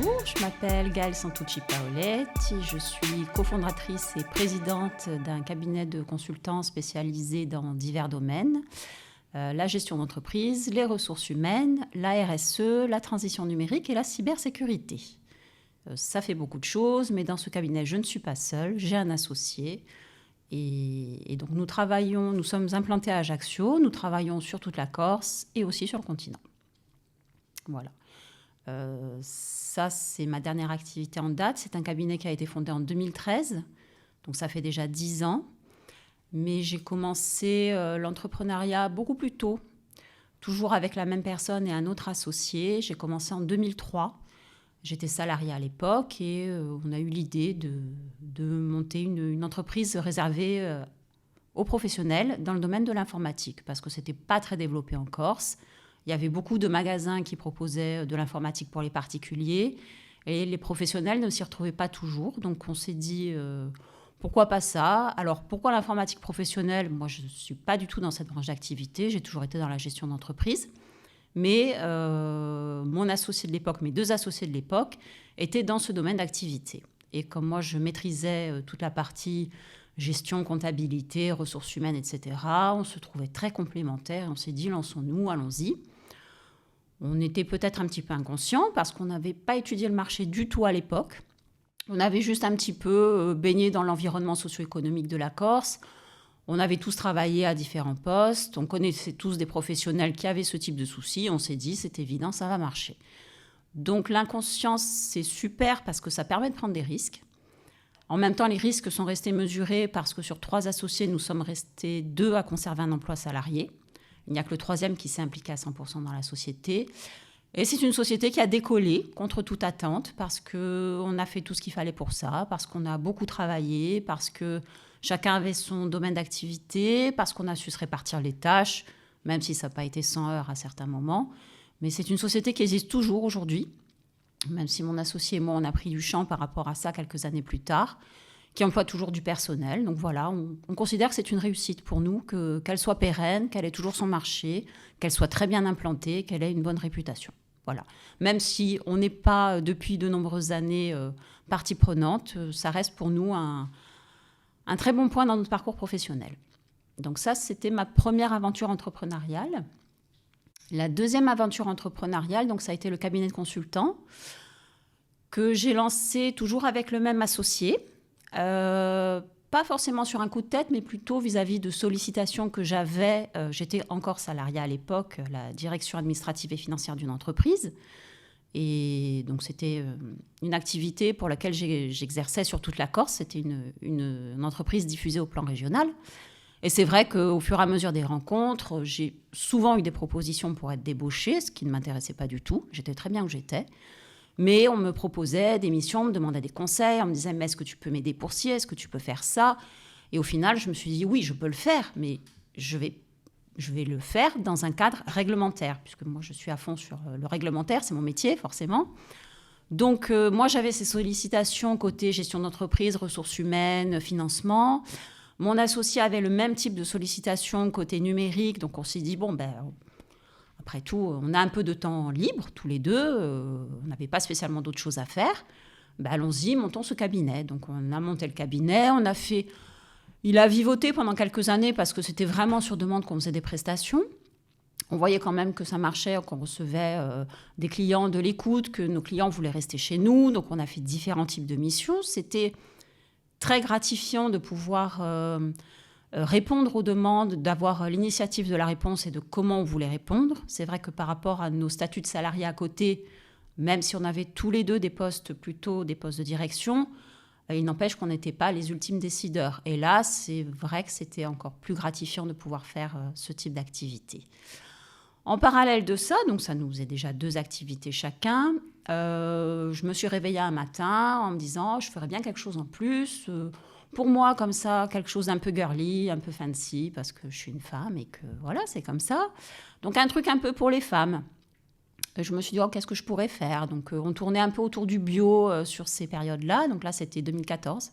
Bonjour, je m'appelle Gaëlle Santucci Paoletti, je suis cofondatrice et présidente d'un cabinet de consultants spécialisé dans divers domaines, la gestion d'entreprise, les ressources humaines, la RSE, la transition numérique et la cybersécurité. Ça fait beaucoup de choses, mais dans ce cabinet, je ne suis pas seule, j'ai un associé. Et donc nous sommes implantés à Ajaccio, nous travaillons sur toute la Corse et aussi sur le continent. Voilà. Ça, c'est ma dernière activité en date. C'est un cabinet qui a été fondé en 2013, donc ça fait déjà 10 ans. Mais j'ai commencé l'entrepreneuriat beaucoup plus tôt, toujours avec la même personne et un autre associé. J'ai commencé en 2003. J'étais salariée à l'époque et on a eu l'idée de monter une entreprise réservée aux professionnels dans le domaine de l'informatique, parce que ce n'était pas très développé en Corse. Il y avait beaucoup de magasins qui proposaient de l'informatique pour les particuliers et les professionnels ne s'y retrouvaient pas toujours. Donc on s'est dit, pourquoi pas ça ? Alors pourquoi l'informatique professionnelle ? Moi, je ne suis pas du tout dans cette branche d'activité. J'ai toujours été dans la gestion d'entreprise. Mais mon associé de l'époque, mes deux associés de l'époque, étaient dans ce domaine d'activité. Et comme moi, je maîtrisais toute la partie gestion, comptabilité, ressources humaines, etc., on se trouvait très complémentaires. Et on s'est dit, lançons-nous, allons-y. On était peut-être un petit peu inconscients parce qu'on n'avait pas étudié le marché du tout à l'époque. On avait juste un petit peu baigné dans l'environnement socio-économique de la Corse. On avait tous travaillé à différents postes. On connaissait tous des professionnels qui avaient ce type de soucis. On s'est dit, c'est évident, ça va marcher. Donc l'inconscience, c'est super parce que ça permet de prendre des risques. En même temps, les risques sont restés mesurés parce que sur 3 associés, nous sommes restés 2 à conserver un emploi salarié. Il n'y a que le 3e qui s'est impliqué à 100% dans la société. Et c'est une société qui a décollé contre toute attente parce qu'on a fait tout ce qu'il fallait pour ça, parce qu'on a beaucoup travaillé, parce que chacun avait son domaine d'activité, parce qu'on a su se répartir les tâches, même si ça n'a pas été sans heurts à certains moments. Mais c'est une société qui existe toujours aujourd'hui, même si mon associé et moi, on a pris du champ par rapport à ça quelques années plus tard, qui emploie toujours du personnel. Donc voilà, on considère que c'est une réussite pour nous, qu'elle soit pérenne, qu'elle ait toujours son marché, qu'elle soit très bien implantée, qu'elle ait une bonne réputation. Voilà. Même si on n'est pas, depuis de nombreuses années, partie prenante, ça reste pour nous un très bon point dans notre parcours professionnel. Donc ça, c'était ma première aventure entrepreneuriale. La deuxième aventure entrepreneuriale, donc ça a été le cabinet de consultants que j'ai lancé toujours avec le même associé. Pas forcément sur un coup de tête, mais plutôt vis-à-vis de sollicitations que j'avais. J'étais encore salariée à l'époque, la direction administrative et financière d'une entreprise. Et donc, c'était une activité pour laquelle j'exerçais sur toute la Corse. C'était une entreprise diffusée au plan régional. Et c'est vrai qu'au fur et à mesure des rencontres, j'ai souvent eu des propositions pour être débauchée, ce qui ne m'intéressait pas du tout. J'étais très bien où j'étais. Mais on me proposait des missions, on me demandait des conseils, on me disait « mais est-ce que tu peux m'aider pour ci, est-ce que tu peux faire ça ?» Et au final, je me suis dit « oui, je peux le faire, mais je vais le faire dans un cadre réglementaire, puisque moi, je suis à fond sur le réglementaire, c'est mon métier, forcément. » Donc, moi, j'avais ces sollicitations côté gestion d'entreprise, ressources humaines, financement. Mon associé avait le même type de sollicitation côté numérique, donc on s'est dit « bon, après tout, on a un peu de temps libre, tous les deux. On n'avait pas spécialement d'autres choses à faire. Allons-y, montons ce cabinet. » Donc, on a monté le cabinet. Il a vivoté pendant quelques années parce que c'était vraiment sur demande qu'on faisait des prestations. On voyait quand même que ça marchait, qu'on recevait des clients de l'écoute, que nos clients voulaient rester chez nous. Donc, on a fait différents types de missions. C'était très gratifiant de pouvoir répondre aux demandes, d'avoir l'initiative de la réponse et de comment on voulait répondre. C'est vrai que par rapport à nos statuts de salariés à côté, même si on avait tous les deux des postes, plutôt des postes de direction, il n'empêche qu'on n'était pas les ultimes décideurs. Et là, c'est vrai que c'était encore plus gratifiant de pouvoir faire ce type d'activité. En parallèle de ça, donc ça nous faisait déjà 2 activités chacun, je me suis réveillée un matin en me disant « je ferais bien quelque chose en plus ». Pour moi, comme ça, quelque chose d'un peu girly, un peu fancy, parce que je suis une femme et que voilà, c'est comme ça. Donc, un truc un peu pour les femmes. Et je me suis dit, qu'est-ce que je pourrais faire ? Donc, on tournait un peu autour du bio sur ces périodes-là. Donc là, c'était 2014.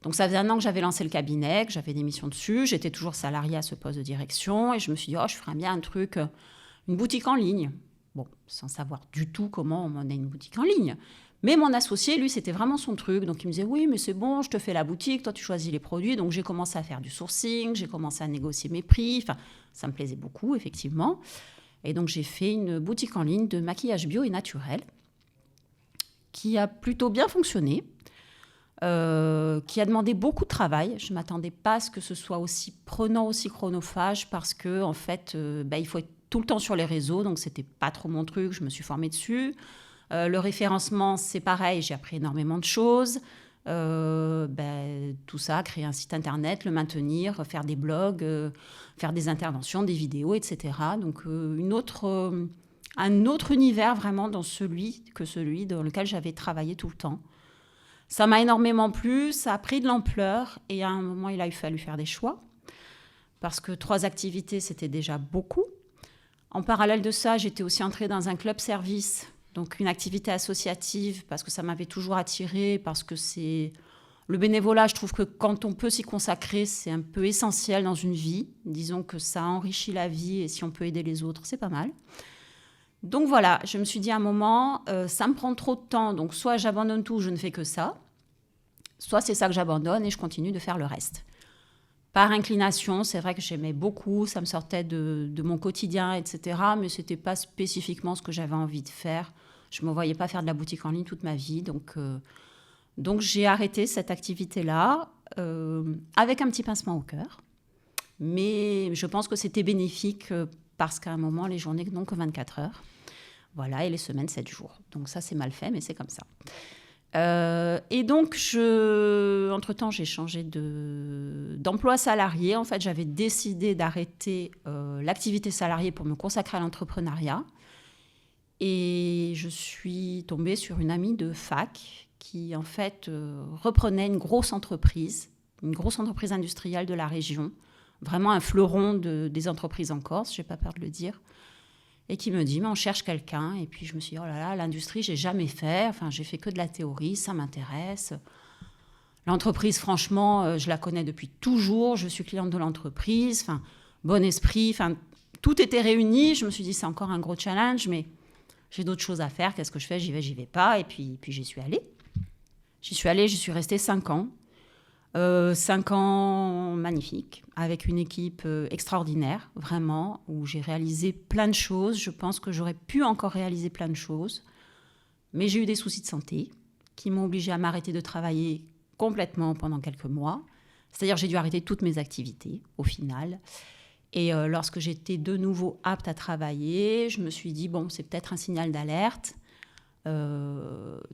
Donc, ça faisait 1 an que j'avais lancé le cabinet, que j'avais des missions dessus. J'étais toujours salariée à ce poste de direction. Et je me suis dit, je ferais bien un truc, une boutique en ligne. Bon, sans savoir du tout comment on menait une boutique en ligne. Mais mon associé, lui, c'était vraiment son truc. Donc, il me disait, oui, mais c'est bon, je te fais la boutique, toi, tu choisis les produits. Donc, j'ai commencé à faire du sourcing, j'ai commencé à négocier mes prix. Enfin, ça me plaisait beaucoup, effectivement. Et donc, j'ai fait une boutique en ligne de maquillage bio et naturel qui a plutôt bien fonctionné, qui a demandé beaucoup de travail. Je ne m'attendais pas à ce que ce soit aussi prenant, aussi chronophage, parce que en fait, il faut être tout le temps sur les réseaux, donc ce n'était pas trop mon truc, je me suis formée dessus. Le référencement, c'est pareil, j'ai appris énormément de choses. Tout ça, créer un site internet, le maintenir, faire des blogs, faire des interventions, des vidéos, etc. Donc un autre univers vraiment dans celui dans lequel j'avais travaillé tout le temps. Ça m'a énormément plu, ça a pris de l'ampleur et à un moment, il a fallu faire des choix parce que 3 activités, c'était déjà beaucoup. En parallèle de ça, j'étais aussi entrée dans un club service, donc une activité associative parce que ça m'avait toujours attirée, parce que c'est... Le bénévolat, je trouve que quand on peut s'y consacrer, c'est un peu essentiel dans une vie. Disons que ça enrichit la vie et si on peut aider les autres, c'est pas mal. Donc voilà, je me suis dit à un moment, ça me prend trop de temps, donc soit j'abandonne tout, je ne fais que ça, soit c'est ça que j'abandonne et je continue de faire le reste. Par inclination, c'est vrai que j'aimais beaucoup, ça me sortait de mon quotidien, etc. Mais ce n'était pas spécifiquement ce que j'avais envie de faire. Je ne me voyais pas faire de la boutique en ligne toute ma vie, donc j'ai arrêté cette activité-là avec un petit pincement au cœur. Mais je pense que c'était bénéfique parce qu'à un moment, les journées n'ont que 24 heures. Voilà, et les semaines, 7 jours. Donc ça, c'est mal fait, mais c'est comme ça. Et donc, entre-temps, j'ai changé d'emploi salarié. En fait, j'avais décidé d'arrêter l'activité salariée pour me consacrer à l'entrepreneuriat. Et je suis tombée sur une amie de fac qui, en fait, reprenait une grosse entreprise industrielle de la région, vraiment un fleuron des entreprises en Corse, je n'ai pas peur de le dire, et qui me dit, mais on cherche quelqu'un. Et puis je me suis dit, oh là là, l'industrie, j'ai jamais fait, enfin, j'ai fait que de la théorie, ça m'intéresse. L'entreprise, franchement, je la connais depuis toujours, je suis cliente de l'entreprise, enfin, bon esprit, enfin, tout était réuni. Je me suis dit, c'est encore un gros challenge, mais j'ai d'autres choses à faire, qu'est-ce que je fais? J'y vais pas. Et puis j'y suis allée. J'y suis restée 5 ans. 5 ans magnifiques, avec une équipe extraordinaire, vraiment, où j'ai réalisé plein de choses. Je pense que j'aurais pu encore réaliser plein de choses. Mais j'ai eu des soucis de santé qui m'ont obligée à m'arrêter de travailler complètement pendant quelques mois. C'est-à-dire j'ai dû arrêter toutes mes activités, au final. Et lorsque j'étais de nouveau apte à travailler, je me suis dit, bon, c'est peut-être un signal d'alerte.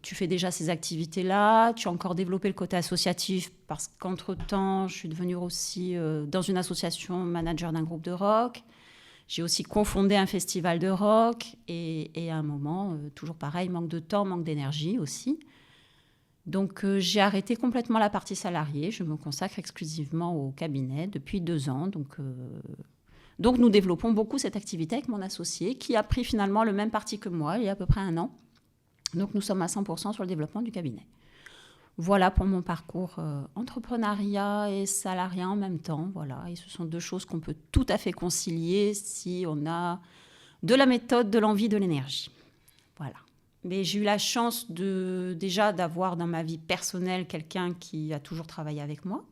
Tu fais déjà ces activités-là, tu as encore développé le côté associatif parce qu'entre-temps, je suis devenue aussi dans une association manager d'un groupe de rock. J'ai aussi cofondé un festival de rock et à un moment, toujours pareil, manque de temps, manque d'énergie aussi. Donc j'ai arrêté complètement la partie salariée, je me consacre exclusivement au cabinet depuis 2 ans. Donc nous développons beaucoup cette activité avec mon associé qui a pris finalement le même parti que moi il y a à peu près 1 an. Donc, nous sommes à 100% sur le développement du cabinet. Voilà pour mon parcours entrepreneuriat et salariat en même temps. Voilà. Et ce sont 2 choses qu'on peut tout à fait concilier si on a de la méthode, de l'envie, de l'énergie. Voilà. Mais j'ai eu la chance déjà d'avoir dans ma vie personnelle quelqu'un qui a toujours travaillé avec moi,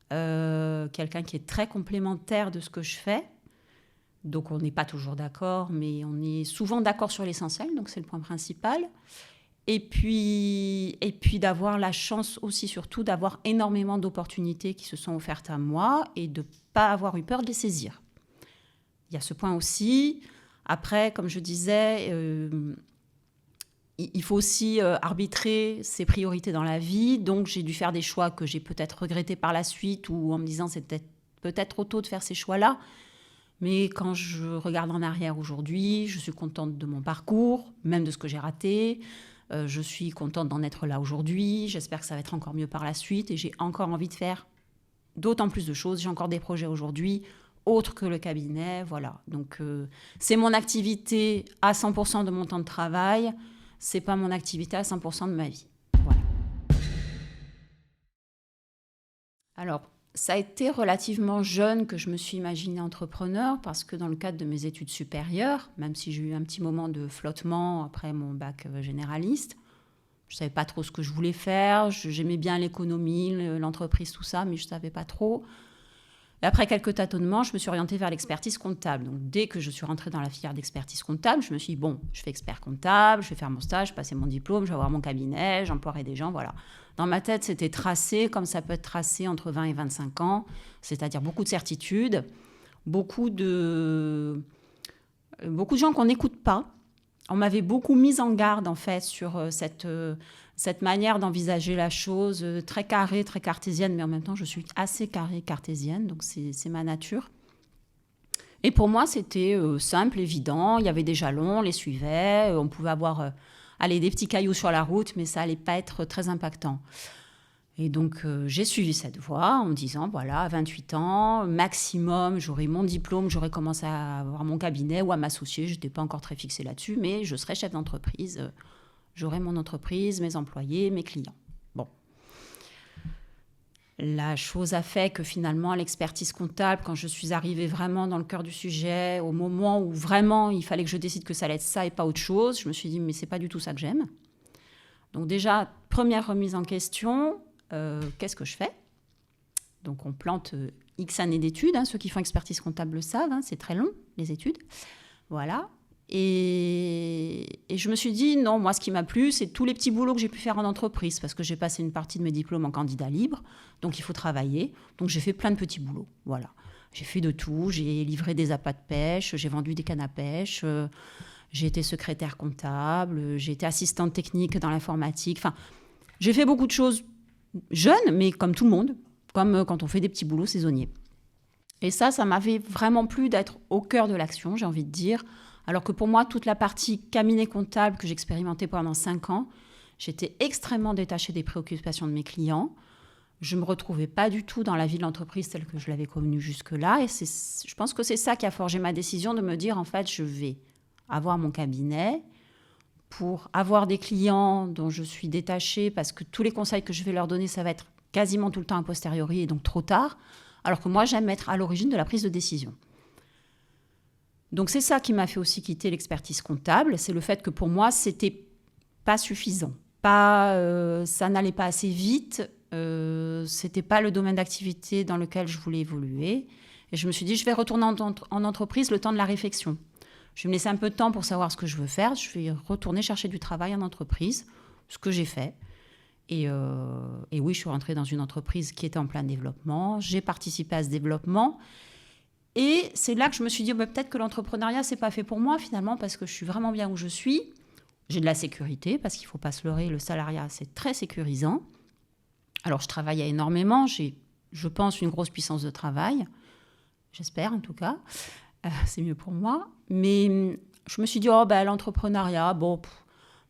quelqu'un qui est très complémentaire de ce que je fais. Donc, on n'est pas toujours d'accord, mais on est souvent d'accord sur l'essentiel, donc c'est le point principal. Et puis d'avoir la chance aussi, surtout, d'avoir énormément d'opportunités qui se sont offertes à moi et de ne pas avoir eu peur de les saisir. Il y a ce point aussi. Après, comme je disais, il faut aussi arbitrer ses priorités dans la vie. Donc, j'ai dû faire des choix que j'ai peut-être regrettés par la suite ou en me disant c'est peut-être trop tôt de faire ces choix-là. Mais quand je regarde en arrière aujourd'hui, je suis contente de mon parcours, même de ce que j'ai raté. Je suis contente d'en être là aujourd'hui. J'espère que ça va être encore mieux par la suite. Et j'ai encore envie de faire d'autant plus de choses. J'ai encore des projets aujourd'hui, autres que le cabinet. Voilà. Donc, c'est mon activité à 100% de mon temps de travail. C'est pas mon activité à 100% de ma vie. Voilà. Alors, Ça a été relativement jeune que je me suis imaginée entrepreneur parce que dans le cadre de mes études supérieures, même si j'ai eu un petit moment de flottement après mon bac généraliste, je ne savais pas trop ce que je voulais faire. J'aimais bien l'économie, l'entreprise, tout ça, mais je ne savais pas trop. Et après quelques tâtonnements, je me suis orientée vers l'expertise comptable. Donc, dès que je suis rentrée dans la filière d'expertise comptable, je me suis dit, bon, je fais expert comptable, je vais faire mon stage, passer mon diplôme, je vais avoir mon cabinet, j'emploierai des gens, voilà. Dans ma tête, c'était tracé comme ça peut être tracé entre 20 et 25 ans, c'est-à-dire beaucoup de certitudes, beaucoup de gens qu'on n'écoute pas. On m'avait beaucoup mise en garde, en fait, sur cette manière d'envisager la chose, très carrée, très cartésienne, mais en même temps, je suis assez carrée, cartésienne, donc c'est ma nature. Et pour moi, c'était simple, évident. Il y avait des jalons, on les suivait. On pouvait avoir des petits cailloux sur la route, mais ça allait pas être très impactant. Et donc, j'ai suivi cette voie en me disant, voilà, à 28 ans, maximum, j'aurai mon diplôme, j'aurai commencé à avoir mon cabinet ou à m'associer. Je n'étais pas encore très fixée là-dessus, mais je serai chef d'entreprise. J'aurai mon entreprise, mes employés, mes clients. Bon. La chose a fait que finalement, l'expertise comptable, quand je suis arrivée vraiment dans le cœur du sujet, au moment où vraiment il fallait que je décide que ça allait être ça et pas autre chose, je me suis dit, mais c'est pas du tout ça que j'aime. Donc déjà, première remise en question, qu'est-ce que je fais? Donc on plante X années d'études, ceux qui font expertise comptable le savent, c'est très long, les études. Voilà. Et je me suis dit, non, moi, ce qui m'a plu, c'est tous les petits boulots que j'ai pu faire en entreprise, parce que j'ai passé une partie de mes diplômes en candidat libre, donc il faut travailler. Donc j'ai fait plein de petits boulots, voilà. J'ai fait de tout, j'ai livré des appâts de pêche, j'ai vendu des cannes à pêche, j'ai été secrétaire comptable, j'ai été assistante technique dans l'informatique. Enfin, j'ai fait beaucoup de choses jeunes, mais comme tout le monde, comme quand on fait des petits boulots saisonniers. Et ça m'avait vraiment plu d'être au cœur de l'action, j'ai envie de dire. Alors que pour moi, toute la partie cabinet comptable que j'expérimentais pendant 5 ans, j'étais extrêmement détachée des préoccupations de mes clients. Je ne me retrouvais pas du tout dans la vie de l'entreprise telle que je l'avais connue jusque-là. Et je pense que c'est ça qui a forgé ma décision de me dire, en fait, je vais avoir mon cabinet pour avoir des clients dont je suis détachée parce que tous les conseils que je vais leur donner, ça va être quasiment tout le temps a posteriori et donc trop tard. Alors que moi, j'aime être à l'origine de la prise de décision. Donc c'est ça qui m'a fait aussi quitter l'expertise comptable, c'est le fait que pour moi, c'était pas suffisant. Ça n'allait pas assez vite, c'était pas le domaine d'activité dans lequel je voulais évoluer. Et je me suis dit, je vais retourner en entreprise le temps de la réflexion. Je vais me laisser un peu de temps pour savoir ce que je veux faire. Je vais retourner chercher du travail en entreprise, ce que j'ai fait. Et oui, je suis rentrée dans une entreprise qui était en plein développement. J'ai participé à ce développement. Et c'est là que je me suis dit, peut-être que l'entrepreneuriat, c'est pas fait pour moi finalement, parce que je suis vraiment bien où je suis. J'ai de la sécurité, parce qu'il ne faut pas se leurrer, le salariat, c'est très sécurisant. Alors, je travaillais énormément, j'ai, je pense, une grosse puissance de travail. J'espère, en tout cas. C'est mieux pour moi. Mais je me suis dit, l'entrepreneuriat,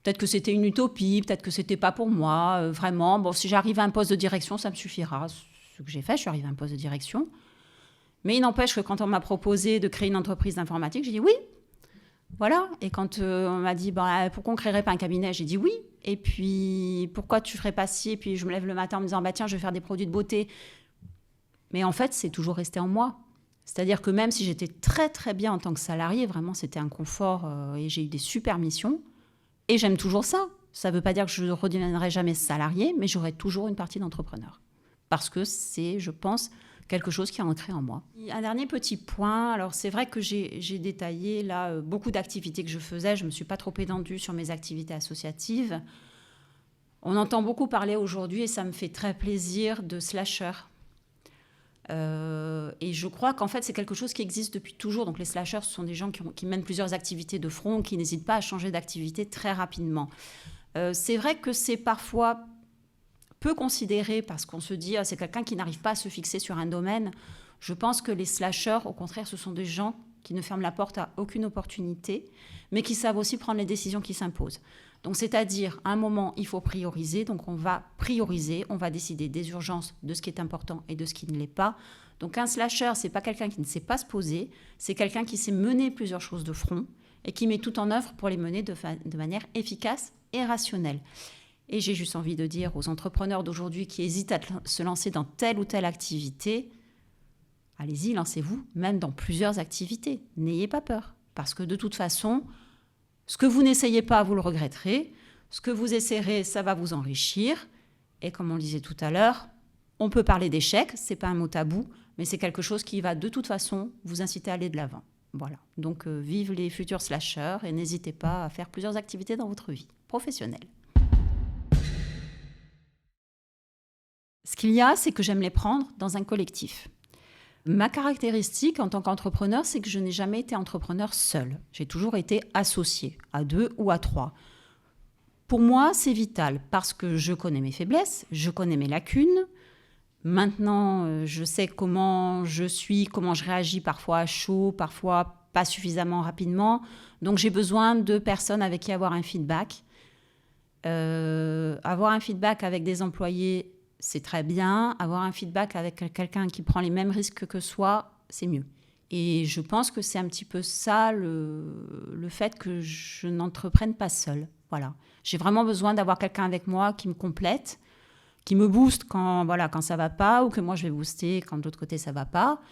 peut-être que c'était une utopie, peut-être que c'était pas pour moi, vraiment. Bon, si j'arrive à un poste de direction, ça me suffira. Ce que j'ai fait, je suis arrivée à un poste de direction. Mais il n'empêche que quand on m'a proposé de créer une entreprise d'informatique, j'ai dit oui. Voilà. Et quand on m'a dit pourquoi on ne créerait pas un cabinet, j'ai dit oui. Et puis pourquoi tu ne ferais pas ci? Et puis je me lève le matin en me disant tiens, je vais faire des produits de beauté. Mais en fait, c'est toujours resté en moi. C'est-à-dire que même si j'étais très très bien en tant que salariée, vraiment c'était un confort et j'ai eu des super missions. Et j'aime toujours ça. Ça ne veut pas dire que je ne redeviendrai jamais salariée, mais j'aurai toujours une partie d'entrepreneur. Parce que c'est, je pense, quelque chose qui est ancré en moi. Un dernier petit point, alors c'est vrai que j'ai détaillé là beaucoup d'activités que je faisais, je ne me suis pas trop étendue sur mes activités associatives. On entend beaucoup parler aujourd'hui, et ça me fait très plaisir, de slashers. Et je crois qu'en fait c'est quelque chose qui existe depuis toujours. Donc les slashers, ce sont des gens qui mènent plusieurs activités de front, qui n'hésitent pas à changer d'activité très rapidement. C'est vrai que c'est parfois peu considéré parce qu'on se dit c'est quelqu'un qui n'arrive pas à se fixer sur un domaine. Je pense que les slashers, au contraire, ce sont des gens qui ne ferment la porte à aucune opportunité, mais qui savent aussi prendre les décisions qui s'imposent. Donc, c'est-à-dire, à un moment, il faut prioriser. Donc, on va prioriser, on va décider des urgences, de ce qui est important et de ce qui ne l'est pas. Donc, un slasher, c'est pas quelqu'un qui ne sait pas se poser, c'est quelqu'un qui sait mener plusieurs choses de front et qui met tout en œuvre pour les mener de manière efficace et rationnelle. Et j'ai juste envie de dire aux entrepreneurs d'aujourd'hui qui hésitent à se lancer dans telle ou telle activité, allez-y, lancez-vous, même dans plusieurs activités. N'ayez pas peur. Parce que de toute façon, ce que vous n'essayez pas, vous le regretterez. Ce que vous essayerez, ça va vous enrichir. Et comme on le disait tout à l'heure, on peut parler d'échec, ce n'est pas un mot tabou, mais c'est quelque chose qui va de toute façon vous inciter à aller de l'avant. Voilà. Donc, vive les futurs slashers et n'hésitez pas à faire plusieurs activités dans votre vie professionnelle. Ce qu'il y a, c'est que j'aime les prendre dans un collectif. Ma caractéristique en tant qu'entrepreneur, c'est que je n'ai jamais été entrepreneur seul. J'ai toujours été associée, à 2 ou à 3. Pour moi, c'est vital parce que je connais mes faiblesses, je connais mes lacunes. Maintenant, je sais comment je suis, comment je réagis parfois à chaud, parfois pas suffisamment rapidement. Donc, j'ai besoin de personnes avec qui avoir un feedback. Avoir un feedback avec des employés, c'est très bien. Avoir un feedback avec quelqu'un qui prend les mêmes risques que soi, c'est mieux. Et je pense que c'est un petit peu ça le fait que je n'entreprenne pas seule. Voilà. J'ai vraiment besoin d'avoir quelqu'un avec moi qui me complète, qui me booste quand ça ne va pas, ou que moi je vais booster quand de l'autre côté ça ne va pas.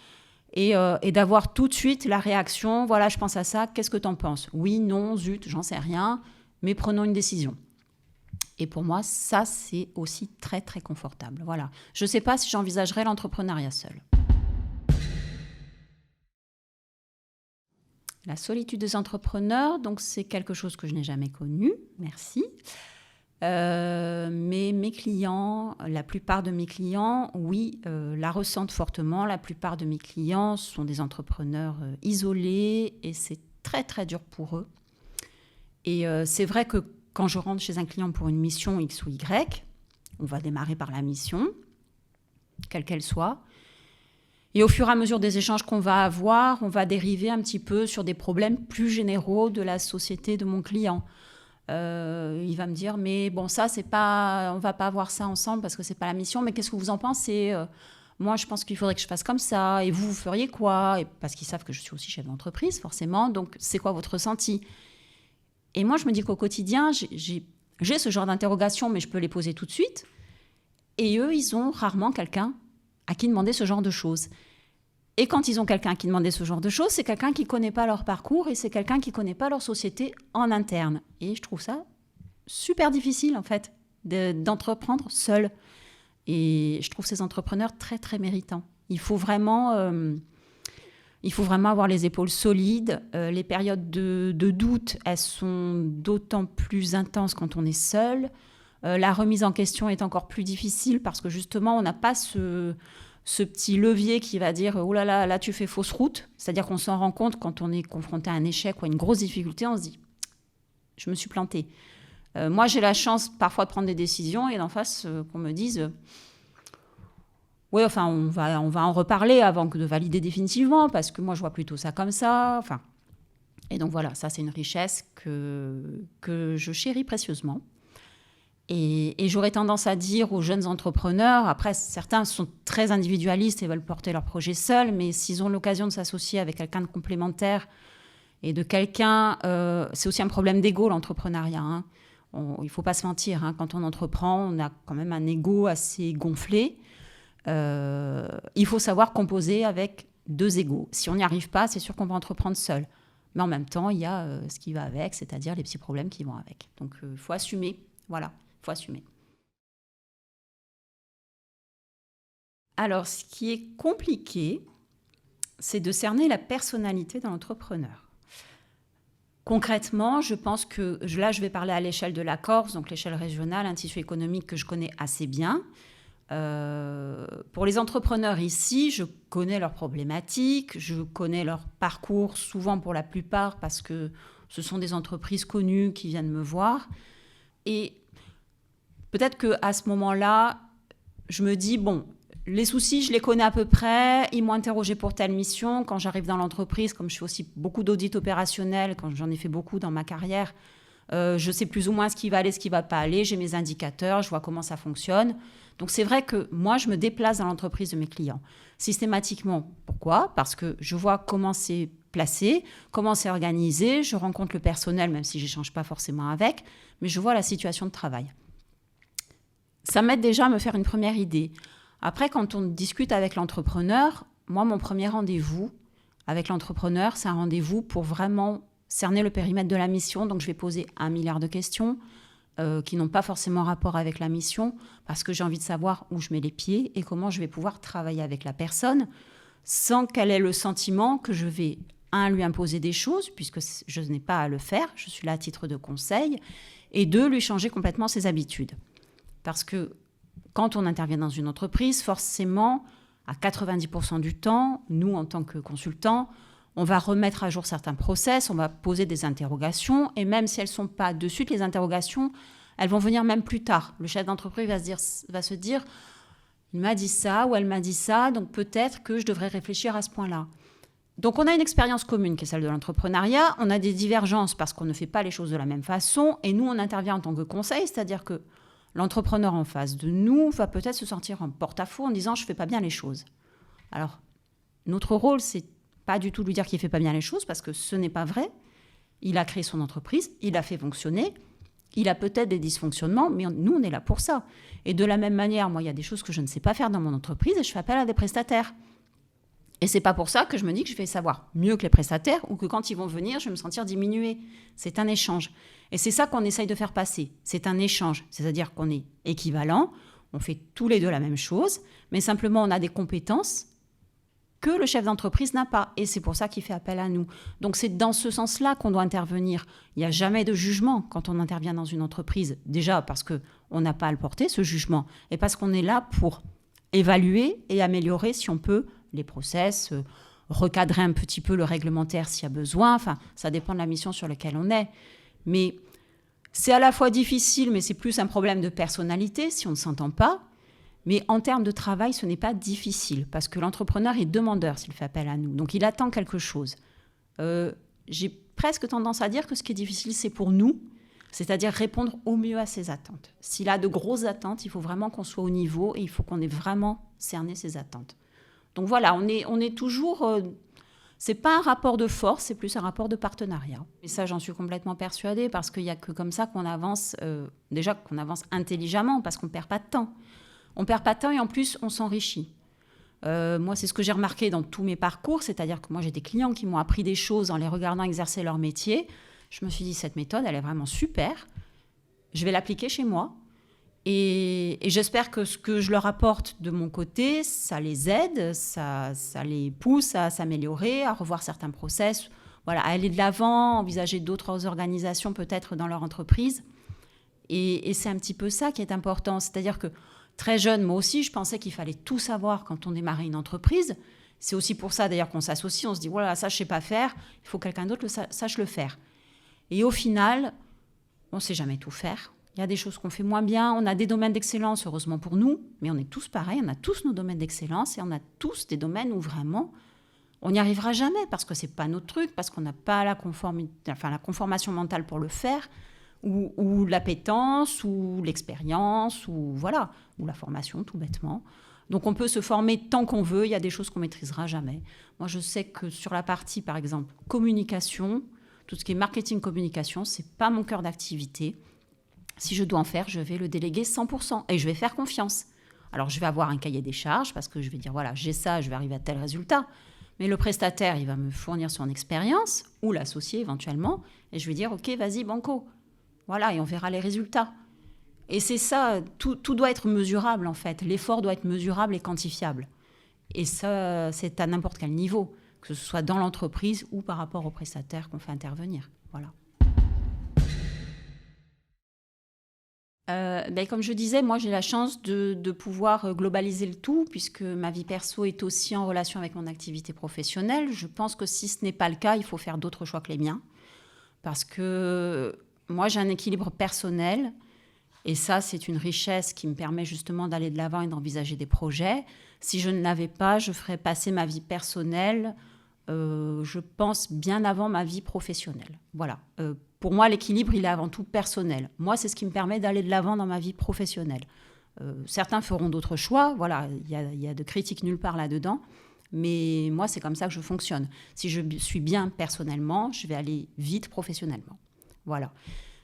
Et d'avoir tout de suite la réaction, voilà, je pense à ça, qu'est-ce que tu en penses ? Oui, non, zut, j'en sais rien, mais prenons une décision. Et pour moi, ça, c'est aussi très, très confortable. Voilà. Je ne sais pas si j'envisagerais l'entrepreneuriat seul. La solitude des entrepreneurs, donc c'est quelque chose que je n'ai jamais connu, merci. Mais mes clients, la plupart de mes clients, oui, la ressentent fortement. La plupart de mes clients sont des entrepreneurs isolés et c'est très, très dur pour eux. Et c'est vrai que quand je rentre chez un client pour une mission X ou Y, on va démarrer par la mission, quelle qu'elle soit. Et au fur et à mesure des échanges qu'on va avoir, on va dériver un petit peu sur des problèmes plus généraux de la société de mon client. Il va me dire, mais bon, ça, c'est pas, on va pas voir ça ensemble parce que c'est pas la mission, mais qu'est-ce que vous en pensez ? Moi, je pense qu'il faudrait que je fasse comme ça. Et vous feriez quoi ? Et parce qu'ils savent que je suis aussi chef d'entreprise, forcément. Donc, c'est quoi votre ressenti ? Et moi, je me dis qu'au quotidien, j'ai ce genre d'interrogations, mais je peux les poser tout de suite. Et eux, ils ont rarement quelqu'un à qui demander ce genre de choses. Et quand ils ont quelqu'un à qui demander ce genre de choses, c'est quelqu'un qui ne connaît pas leur parcours et c'est quelqu'un qui ne connaît pas leur société en interne. Et je trouve ça super difficile, en fait, d'entreprendre seul. Et je trouve ces entrepreneurs très, très méritants. Il faut vraiment avoir les épaules solides. Les périodes de doute, elles sont d'autant plus intenses quand on est seul. La remise en question est encore plus difficile parce que justement, on n'a pas ce petit levier qui va dire « Oh là là, là tu fais fausse route ». C'est-à-dire qu'on s'en rend compte quand on est confronté à un échec ou à une grosse difficulté, on se dit « Je me suis plantée ». Moi, j'ai la chance parfois de prendre des décisions et d'en face qu'on me dise « Oui, enfin, on va en reparler avant que de valider définitivement parce que moi, je vois plutôt ça comme ça. » Enfin, et donc voilà, ça c'est une richesse que je chéris précieusement. Et j'aurais tendance à dire aux jeunes entrepreneurs, après certains sont très individualistes et veulent porter leur projet seuls, mais s'ils ont l'occasion de s'associer avec quelqu'un de complémentaire et de quelqu'un, c'est aussi un problème d'ego l'entrepreneuriat. Hein. Il ne faut pas se mentir, hein, quand on entreprend, on a quand même un ego assez gonflé. Il faut savoir composer avec 2 égos. Si on n'y arrive pas, c'est sûr qu'on va entreprendre seul. Mais en même temps, il y a ce qui va avec, c'est-à-dire les petits problèmes qui vont avec. Donc il faut assumer, voilà. Il faut assumer. Alors, ce qui est compliqué, c'est de cerner la personnalité d'un entrepreneur. Concrètement, je pense que là, je vais parler à l'échelle de la Corse, donc l'échelle régionale, un tissu économique que je connais assez bien. Pour les entrepreneurs ici, je connais leurs problématiques, je connais leur parcours, souvent pour la plupart, parce que ce sont des entreprises connues qui viennent me voir. Et peut-être qu'à ce moment-là, je me dis, bon, les soucis, je les connais à peu près. Ils m'ont interrogé pour telle mission. Quand j'arrive dans l'entreprise, comme je fais aussi beaucoup d'audits opérationnels, quand j'en ai fait beaucoup dans ma carrière, je sais plus ou moins ce qui va aller, ce qui ne va pas aller. J'ai mes indicateurs, je vois comment ça fonctionne. Donc, c'est vrai que moi, je me déplace dans l'entreprise de mes clients. Systématiquement, pourquoi ? Parce que je vois comment c'est placé, comment c'est organisé. Je rencontre le personnel, même si je n'échange pas forcément avec, mais je vois la situation de travail. Ça m'aide déjà à me faire une première idée. Après, quand on discute avec l'entrepreneur, moi, mon premier rendez-vous avec l'entrepreneur, c'est un rendez-vous pour vraiment cerner le périmètre de la mission. Donc, je vais poser 1 milliard de questions qui n'ont pas forcément rapport avec la mission, parce que j'ai envie de savoir où je mets les pieds et comment je vais pouvoir travailler avec la personne sans qu'elle ait le sentiment que je vais, lui imposer des choses, puisque je n'ai pas à le faire, je suis là à titre de conseil, et 2, lui changer complètement ses habitudes. Parce que quand on intervient dans une entreprise, forcément, à 90% du temps, nous, en tant que consultants, on va remettre à jour certains process, on va poser des interrogations, et même si elles ne sont pas de suite, les interrogations, elles vont venir même plus tard. Le chef d'entreprise va se dire, il m'a dit ça ou elle m'a dit ça, donc peut-être que je devrais réfléchir à ce point-là. Donc on a une expérience commune qui est celle de l'entrepreneuriat, on a des divergences parce qu'on ne fait pas les choses de la même façon, et nous, on intervient en tant que conseil, c'est-à-dire que l'entrepreneur en face de nous va peut-être se sentir en porte-à-faux en disant « je ne fais pas bien les choses ». Alors, notre rôle, c'est pas du tout de lui dire qu'il ne fait pas bien les choses, parce que ce n'est pas vrai. Il a créé son entreprise, il a fait fonctionner, il a peut-être des dysfonctionnements, mais nous, on est là pour ça. Et de la même manière, moi, il y a des choses que je ne sais pas faire dans mon entreprise et je fais appel à des prestataires. Et c'est pas pour ça que je me dis que je vais savoir mieux que les prestataires ou que quand ils vont venir, je vais me sentir diminuée. C'est un échange. Et c'est ça qu'on essaye de faire passer. C'est un échange. C'est-à-dire qu'on est équivalents, on fait tous les deux la même chose, mais simplement on a des compétences que le chef d'entreprise n'a pas. Et c'est pour ça qu'il fait appel à nous. Donc c'est dans ce sens-là qu'on doit intervenir. Il n'y a jamais de jugement quand on intervient dans une entreprise. Déjà parce qu'on n'a pas à le porter, ce jugement, et parce qu'on est là pour évaluer et améliorer, si on peut, les process, recadrer un petit peu le réglementaire s'il y a besoin. Enfin, ça dépend de la mission sur laquelle on est. Mais c'est à la fois difficile, mais c'est plus un problème de personnalité si on ne s'entend pas. Mais en termes de travail, ce n'est pas difficile parce que l'entrepreneur est demandeur s'il fait appel à nous. Donc, il attend quelque chose. J'ai presque tendance à dire que ce qui est difficile, c'est pour nous, c'est-à-dire répondre au mieux à ses attentes. S'il a de grosses attentes, il faut vraiment qu'on soit au niveau et il faut qu'on ait vraiment cerné ses attentes. Donc voilà, on est toujours... c'est pas un rapport de force, c'est plus un rapport de partenariat. Et ça, j'en suis complètement persuadée parce qu'il n'y a que comme ça qu'on avance, déjà qu'on avance intelligemment parce qu'on ne perd pas de temps. On ne perd pas de temps et en plus, on s'enrichit. Moi, c'est ce que j'ai remarqué dans tous mes parcours, c'est-à-dire que moi, j'ai des clients qui m'ont appris des choses en les regardant exercer leur métier. Je me suis dit, cette méthode, elle est vraiment super. Je vais l'appliquer chez moi. Et j'espère que ce que je leur apporte de mon côté, ça les aide, ça les pousse à s'améliorer, à revoir certains process, voilà, à aller de l'avant, envisager d'autres organisations peut-être dans leur entreprise. Et c'est un petit peu ça qui est important. C'est-à-dire que très jeune, moi aussi, je pensais qu'il fallait tout savoir quand on démarrait une entreprise. C'est aussi pour ça d'ailleurs qu'on s'associe, on se dit voilà, ça je ne sais pas faire, il faut que quelqu'un d'autre sache le faire. Et au final, on ne sait jamais tout faire. Il y a des choses qu'on fait moins bien. On a des domaines d'excellence, heureusement pour nous, mais on est tous pareils. On a tous nos domaines d'excellence et on a tous des domaines où vraiment on n'y arrivera jamais parce que ce n'est pas notre truc, parce qu'on n'a pas la conformation mentale pour le faire, ou l'appétence, ou l'expérience, ou la formation tout bêtement. Donc on peut se former tant qu'on veut. Il y a des choses qu'on ne maîtrisera jamais. Moi, je sais que sur la partie, par exemple, communication, tout ce qui est marketing communication, ce n'est pas mon cœur d'activité. Si je dois en faire, je vais le déléguer 100% et je vais faire confiance. Alors, je vais avoir un cahier des charges parce que je vais dire, voilà, j'ai ça, je vais arriver à tel résultat. Mais le prestataire, il va me fournir son expérience ou l'associé éventuellement et je vais dire, OK, vas-y, banco. Voilà, et on verra les résultats. Et c'est ça, tout doit être mesurable en fait. L'effort doit être mesurable et quantifiable. Et ça, c'est à n'importe quel niveau, que ce soit dans l'entreprise ou par rapport au prestataire qu'on fait intervenir. Voilà. Comme je disais, moi j'ai la chance de pouvoir globaliser le tout puisque ma vie perso est aussi en relation avec mon activité professionnelle. Je pense que si ce n'est pas le cas, il faut faire d'autres choix que les miens parce que moi j'ai un équilibre personnel et ça c'est une richesse qui me permet justement d'aller de l'avant et d'envisager des projets. Si je ne l'avais pas, je ferais passer ma vie personnelle, je pense, bien avant ma vie professionnelle. Voilà. Pour moi, l'équilibre, il est avant tout personnel. Moi, c'est ce qui me permet d'aller de l'avant dans ma vie professionnelle. Certains feront d'autres choix. Voilà, il y a de critique nulle part là-dedans. Mais moi, c'est comme ça que je fonctionne. Si je suis bien personnellement, je vais aller vite professionnellement. Voilà.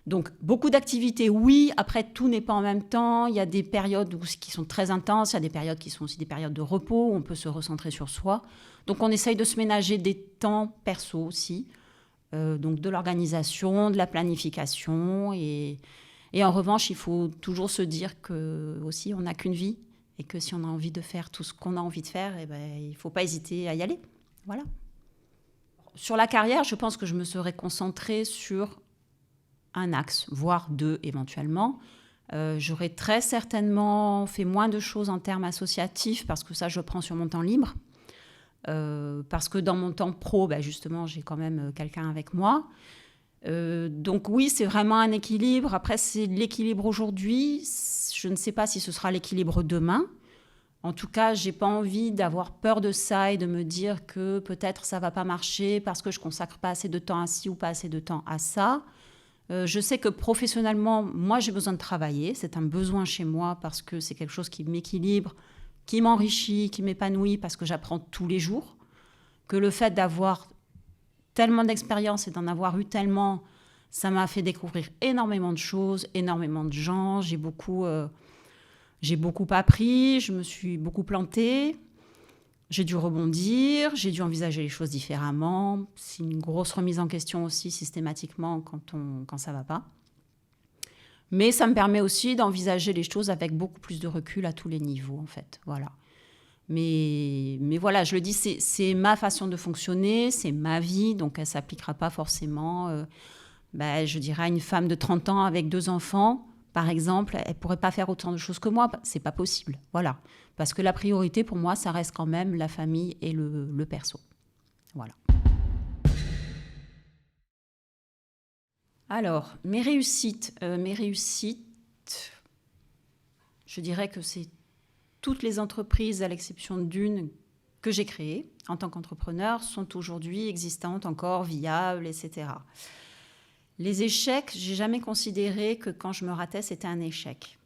Donc, beaucoup d'activités, oui. Après, tout n'est pas en même temps. Il y a des périodes qui sont très intenses. Il y a des périodes qui sont aussi des périodes de repos, où on peut se recentrer sur soi. Donc, on essaye de se ménager des temps perso aussi. Donc, de l'organisation, de la planification. Et en revanche, il faut toujours se dire que aussi, on n'a qu'une vie. Et que si on a envie de faire tout ce qu'on a envie de faire, eh ben, il ne faut pas hésiter à y aller. Voilà. Sur la carrière, je pense que je me serais concentrée sur un axe, voire deux éventuellement. J'aurais très certainement fait moins de choses en termes associatifs parce que ça, je prends sur mon temps libre. Parce que dans mon temps pro, justement, j'ai quand même quelqu'un avec moi. Donc oui, c'est vraiment un équilibre. Après, c'est l'équilibre aujourd'hui. Je ne sais pas si ce sera l'équilibre demain. En tout cas, je n'ai pas envie d'avoir peur de ça et de me dire que peut-être ça ne va pas marcher parce que je ne consacre pas assez de temps à ci ou pas assez de temps à ça. Je sais que professionnellement, moi, j'ai besoin de travailler. C'est un besoin chez moi parce que c'est quelque chose qui m'équilibre, qui m'enrichit, qui m'épanouit parce que j'apprends tous les jours. Que le fait d'avoir tellement d'expérience et d'en avoir eu tellement, ça m'a fait découvrir énormément de choses, énormément de gens. J'ai beaucoup appris, je me suis beaucoup plantée. J'ai dû rebondir, j'ai dû envisager les choses différemment. C'est une grosse remise en question aussi systématiquement quand ça ne va pas. Mais ça me permet aussi d'envisager les choses avec beaucoup plus de recul à tous les niveaux, en fait. Voilà. Mais voilà, je le dis, c'est ma façon de fonctionner, c'est ma vie, donc elle ne s'appliquera pas forcément, je dirais, à une femme de 30 ans avec 2 enfants. Par exemple, elle ne pourrait pas faire autant de choses que moi. Ce n'est pas possible. Voilà. Parce que la priorité, pour moi, ça reste quand même la famille et le perso. Voilà. Alors, mes réussites, je dirais que c'est toutes les entreprises, à l'exception d'une que j'ai créée en tant qu'entrepreneur, sont aujourd'hui existantes, encore viables, etc. Les échecs, j'ai jamais considéré que quand je me ratais, c'était un échec.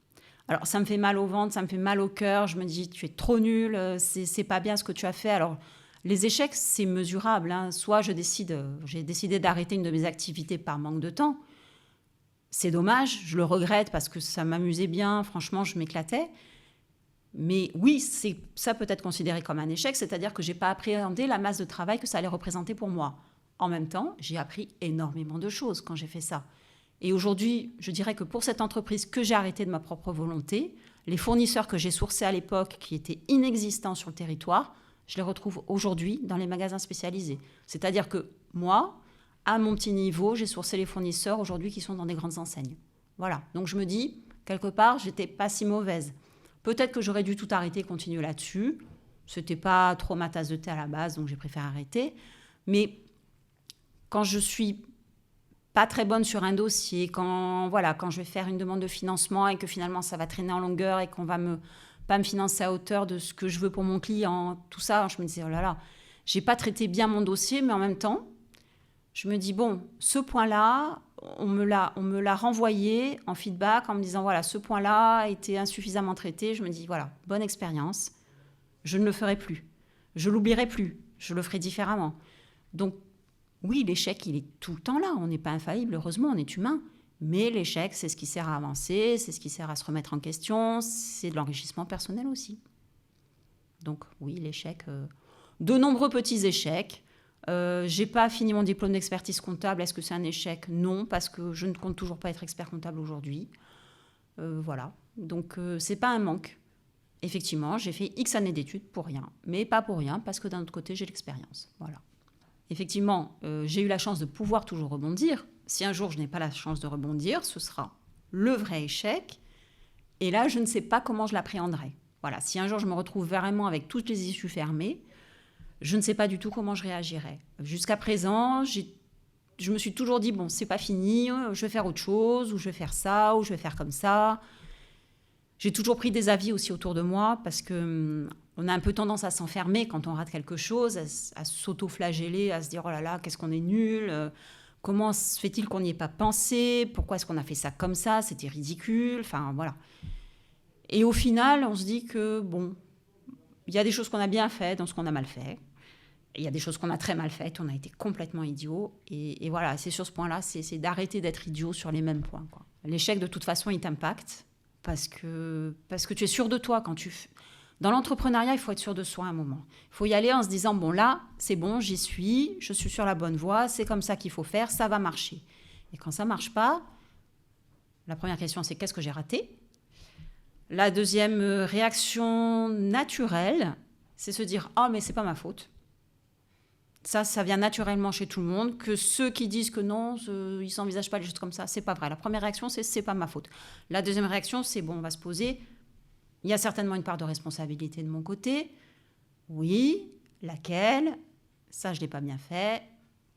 Alors, ça me fait mal au ventre, ça me fait mal au cœur. Je me dis, tu es trop nul, c'est pas bien ce que tu as fait. Alors, les échecs, c'est mesurable. Soit j'ai décidé d'arrêter une de mes activités par manque de temps. C'est dommage, je le regrette parce que ça m'amusait bien. Franchement, je m'éclatais. Mais oui, ça peut être considéré comme un échec, c'est-à-dire que je n'ai pas appréhendé la masse de travail que ça allait représenter pour moi. En même temps, j'ai appris énormément de choses quand j'ai fait ça. Et aujourd'hui, je dirais que pour cette entreprise que j'ai arrêtée de ma propre volonté, les fournisseurs que j'ai sourcés à l'époque, qui étaient inexistants sur le territoire, je les retrouve aujourd'hui dans les magasins spécialisés. C'est-à-dire que moi, à mon petit niveau, j'ai sourcé les fournisseurs aujourd'hui qui sont dans des grandes enseignes. Voilà. Donc je me dis, quelque part, j'étais pas si mauvaise. Peut-être que j'aurais dû tout arrêter et continuer là-dessus. C'était pas trop ma tasse de thé à la base, donc j'ai préféré arrêter. Mais quand je suis pas très bonne sur un dossier, quand je vais faire une demande de financement et que finalement ça va traîner en longueur et qu'on va pas me financer à hauteur de ce que je veux pour mon client, tout ça, je me disais, oh là là, j'ai pas traité bien mon dossier, mais en même temps, je me dis, bon, ce point-là, on me l'a renvoyé en feedback en me disant, voilà, ce point-là a été insuffisamment traité. Je me dis, voilà, bonne expérience, je ne le ferai plus, je l'oublierai plus, je le ferai différemment. Donc, oui, l'échec, il est tout le temps là. On n'est pas infaillible, heureusement, on est humain. Mais l'échec, c'est ce qui sert à avancer, c'est ce qui sert à se remettre en question, c'est de l'enrichissement personnel aussi. Donc oui, l'échec, de nombreux petits échecs. J'ai pas fini mon diplôme d'expertise comptable. Est-ce que c'est un échec ? Non, parce que je ne compte toujours pas être expert comptable aujourd'hui. Voilà. Donc c'est pas un manque. Effectivement, j'ai fait X années d'études pour rien, mais pas pour rien, parce que d'un autre côté, j'ai l'expérience. Voilà. Effectivement, j'ai eu la chance de pouvoir toujours rebondir. Si un jour je n'ai pas la chance de rebondir, ce sera le vrai échec. Et là, je ne sais pas comment je l'appréhenderai. Voilà, si un jour je me retrouve vraiment avec toutes les issues fermées, je ne sais pas du tout comment je réagirai. Jusqu'à présent, je me suis toujours dit, bon, c'est pas fini, je vais faire autre chose, ou je vais faire ça, ou je vais faire comme ça. J'ai toujours pris des avis aussi autour de moi, parce qu'on a un peu tendance à s'enfermer quand on rate quelque chose, à s'auto-flageller, à se dire, oh là là, qu'est-ce qu'on est nul, comment se fait-il qu'on n'y ait pas pensé, pourquoi est-ce qu'on a fait ça comme ça, c'était ridicule, enfin voilà. Et au final, on se dit que, bon, il y a des choses qu'on a bien fait dans ce qu'on a mal fait. Il y a des choses qu'on a très mal faites, on a été complètement idiots. Et voilà, c'est sur ce point-là, c'est d'arrêter d'être idiot sur les mêmes points, quoi. L'échec, de toute façon, il t'impacte parce que tu es sûr de toi. Dans l'entrepreneuriat, il faut être sûr de soi à un moment. Il faut y aller en se disant, bon là, c'est bon, je suis sur la bonne voie, c'est comme ça qu'il faut faire, ça va marcher. Et quand ça ne marche pas, la première question, c'est qu'est-ce que j'ai raté ? La deuxième réaction naturelle, c'est se dire, oh mais c'est pas ma faute. Ça vient naturellement chez tout le monde, que ceux qui disent que non, ils ne s'envisagent pas les choses comme ça, c'est pas vrai. La première réaction, c'est pas ma faute. La deuxième réaction, c'est bon, on va se poser. Il y a certainement une part de responsabilité de mon côté. Oui, laquelle ? Ça, je ne l'ai pas bien fait.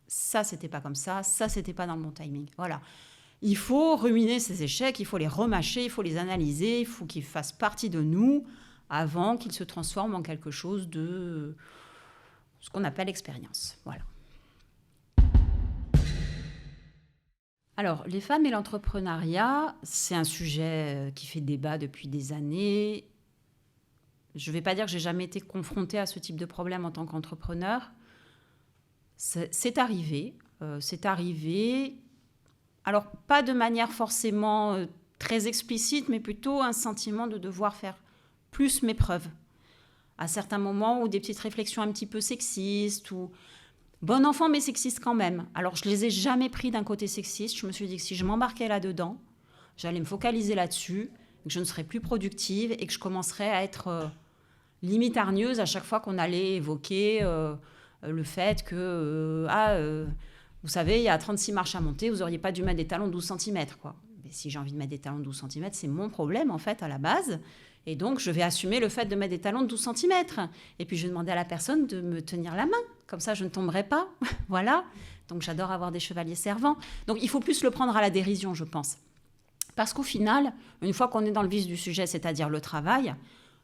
Ça, c'était pas comme ça. Ça, c'était pas dans le bon timing. Voilà. Il faut ruminer ces échecs, il faut les remâcher, il faut les analyser, il faut qu'ils fassent partie de nous avant qu'ils se transforment en quelque chose de ce qu'on appelle expérience. Voilà. Alors, les femmes et l'entrepreneuriat, c'est un sujet qui fait débat depuis des années. Je ne vais pas dire que j'ai jamais été confrontée à ce type de problème en tant qu'entrepreneur. C'est arrivé. Alors, pas de manière forcément très explicite, mais plutôt un sentiment de devoir faire plus mes preuves. À certains moments, ou des petites réflexions un petit peu sexistes, ou bon enfant, mais sexiste quand même. Alors, je ne les ai jamais pris d'un côté sexiste. Je me suis dit que si je m'embarquais là-dedans, j'allais me focaliser là-dessus, que je ne serais plus productive et que je commencerais à être limite hargneuse à chaque fois qu'on allait évoquer le fait que, vous savez, il y a 36 marches à monter, vous n'auriez pas dû mettre des talons de 12 cm, quoi. Mais si j'ai envie de mettre des talons de 12 cm, c'est mon problème, en fait, à la base. Et donc, je vais assumer le fait de mettre des talons de 12 cm. Et puis, je vais demander à la personne de me tenir la main. Comme ça, je ne tomberai pas. Voilà. Donc, j'adore avoir des chevaliers servants. Donc, il faut plus le prendre à la dérision, je pense. Parce qu'au final, une fois qu'on est dans le vif du sujet, c'est-à-dire le travail,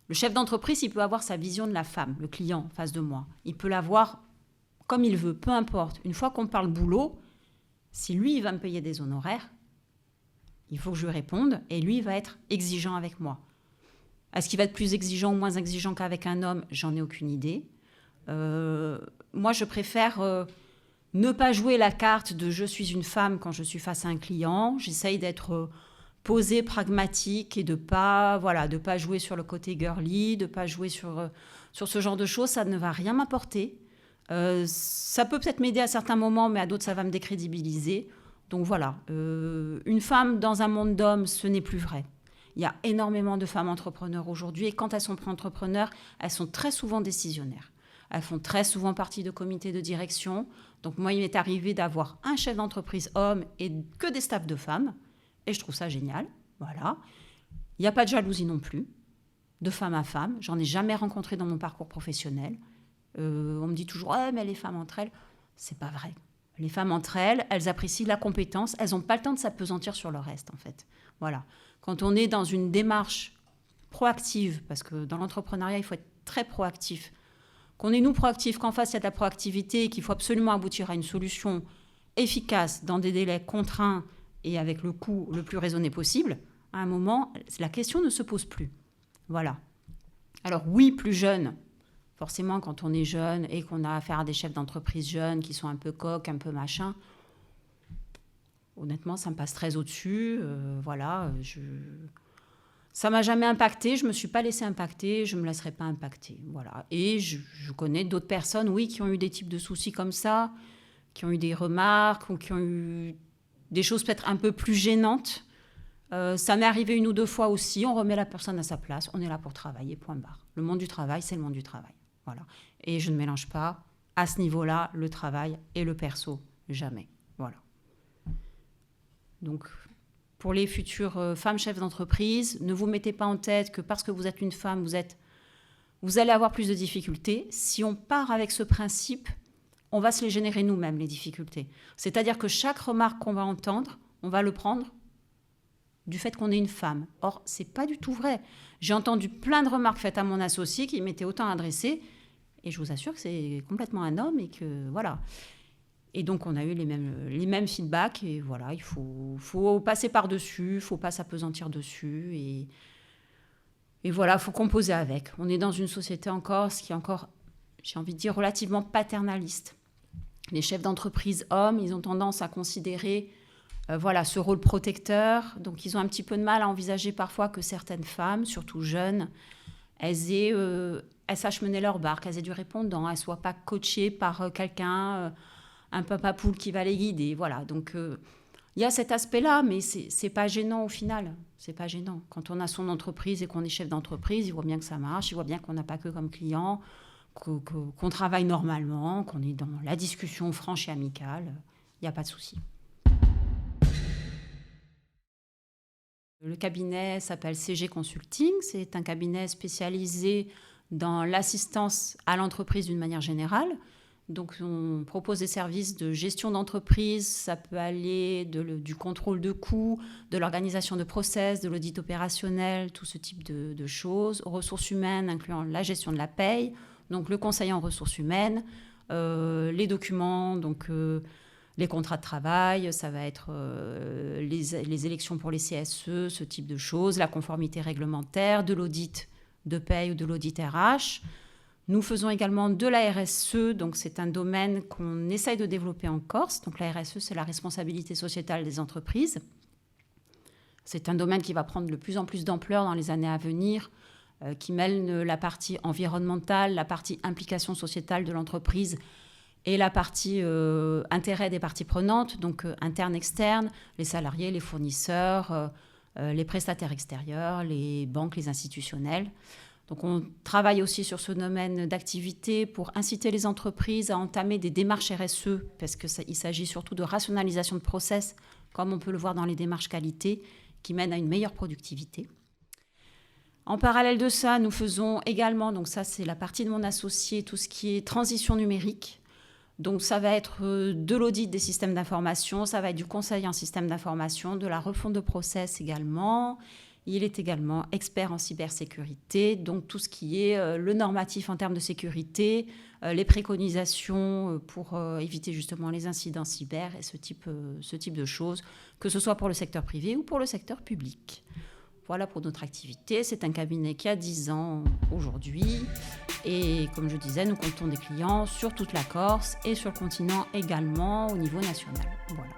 le chef d'entreprise, il peut avoir sa vision de la femme, le client en face de moi. Il peut l'avoir comme il veut, peu importe. Une fois qu'on parle boulot, si lui, il va me payer des honoraires, il faut que je lui réponde et lui, il va être exigeant avec moi. Est-ce qu'il va être plus exigeant ou moins exigeant qu'avec un homme ? J'en ai aucune idée. Moi, je préfère ne pas jouer la carte de « je suis une femme » quand je suis face à un client. J'essaye d'être posée, pragmatique et de pas jouer sur le côté girly, de pas jouer sur ce genre de choses. Ça ne va rien m'apporter. Ça peut peut-être m'aider à certains moments, mais à d'autres, ça va me décrédibiliser. Donc voilà, une femme dans un monde d'hommes, ce n'est plus vrai. Il y a énormément de femmes entrepreneurs aujourd'hui, et quand elles sont entrepreneurs, elles sont très souvent décisionnaires. Elles font très souvent partie de comités de direction. Donc moi, il m'est arrivé d'avoir un chef d'entreprise homme et que des staffs de femmes, et je trouve ça génial. Voilà. Il n'y a pas de jalousie non plus, de femme à femme. J'en ai jamais rencontré dans mon parcours professionnel. On me dit toujours « mais les femmes entre elles », c'est pas vrai. Les femmes entre elles, elles apprécient la compétence, elles n'ont pas le temps de s'apesantir sur le reste, en fait. Voilà. Quand on est dans une démarche proactive, parce que dans l'entrepreneuriat, il faut être très proactif, qu'on est nous proactifs, qu'en face, il y a de la proactivité et qu'il faut absolument aboutir à une solution efficace dans des délais contraints et avec le coût le plus raisonné possible, à un moment, la question ne se pose plus. Voilà. Alors oui, plus jeune. Forcément, quand on est jeune et qu'on a affaire à des chefs d'entreprise jeunes qui sont un peu coqs, un peu machin, honnêtement, ça me passe très au-dessus. Voilà, ça ne m'a jamais impacté. Je ne me suis pas laissée impacter. Je ne me laisserai pas impacter. Voilà. Et je connais d'autres personnes, oui, qui ont eu des types de soucis comme ça, qui ont eu des remarques ou qui ont eu des choses peut-être un peu plus gênantes. Ça m'est arrivé une ou deux fois aussi. On remet la personne à sa place. On est là pour travailler, point barre. Le monde du travail, c'est le monde du travail. Voilà. Et je ne mélange pas, à ce niveau-là, le travail et le perso. Jamais. Voilà. Donc, pour les futures femmes chefs d'entreprise, ne vous mettez pas en tête que parce que vous êtes une femme, vous allez avoir plus de difficultés. Si on part avec ce principe, on va se les générer nous-mêmes, les difficultés. C'est-à-dire que chaque remarque qu'on va entendre, on va le prendre du fait qu'on est une femme. Or, ce n'est pas du tout vrai. J'ai entendu plein de remarques faites à mon associé qui m'étaient autant adressées, et je vous assure que c'est complètement un homme et que voilà. Et donc, on a eu les mêmes feedbacks, et voilà, il faut passer par-dessus, il ne faut pas s'apesantir dessus, et voilà, il faut composer avec. On est dans une société encore, ce qui est encore j'ai envie de dire, relativement paternaliste. Les chefs d'entreprise hommes, ils ont tendance à considérer ce rôle protecteur. Donc, ils ont un petit peu de mal à envisager parfois que certaines femmes, surtout jeunes, elles sachent mener leur barque, elles aient du répondant, elles ne soient pas coachées par quelqu'un, un papa poule qui va les guider. Voilà, donc il y a cet aspect-là, mais c'est pas gênant au final. C'est pas gênant. Quand on a son entreprise et qu'on est chef d'entreprise, il voit bien que ça marche, il voit bien qu'on n'a pas que comme client, qu'on travaille normalement, qu'on est dans la discussion franche et amicale. Il n'y a pas de souci. Le cabinet s'appelle CG Consulting. C'est un cabinet spécialisé dans l'assistance à l'entreprise d'une manière générale. Donc, on propose des services de gestion d'entreprise. Ça peut aller du contrôle de coûts, de l'organisation de process, de l'audit opérationnel, tout ce type de choses. Aux ressources humaines, incluant la gestion de la paye, donc le conseil en ressources humaines, les documents, donc les contrats de travail, ça va être les élections pour les CSE, ce type de choses, la conformité réglementaire, de l'audit de paye ou de l'audit RH. Nous faisons également de la RSE, donc c'est un domaine qu'on essaye de développer en Corse. Donc la RSE, c'est la responsabilité sociétale des entreprises. C'est un domaine qui va prendre de plus en plus d'ampleur dans les années à venir, qui mêle la partie environnementale, la partie implication sociétale de l'entreprise et la partie intérêt des parties prenantes, donc interne, externe, les salariés, les fournisseurs, les prestataires extérieurs, les banques, les institutionnels. Donc on travaille aussi sur ce domaine d'activité pour inciter les entreprises à entamer des démarches RSE, parce qu'il s'agit surtout de rationalisation de process, comme on peut le voir dans les démarches qualité, qui mènent à une meilleure productivité. En parallèle de ça, nous faisons également, donc ça c'est la partie de mon associé, tout ce qui est transition numérique. Donc ça va être de l'audit des systèmes d'information, ça va être du conseil en système d'information, de la refonte de process également. Il est également expert en cybersécurité, donc tout ce qui est le normatif en termes de sécurité, les préconisations pour éviter justement les incidents cyber et ce type de choses, que ce soit pour le secteur privé ou pour le secteur public. Voilà pour notre activité. C'est un cabinet qui a 10 ans aujourd'hui. Et comme je disais, nous comptons des clients sur toute la Corse et sur le continent également au niveau national. Voilà.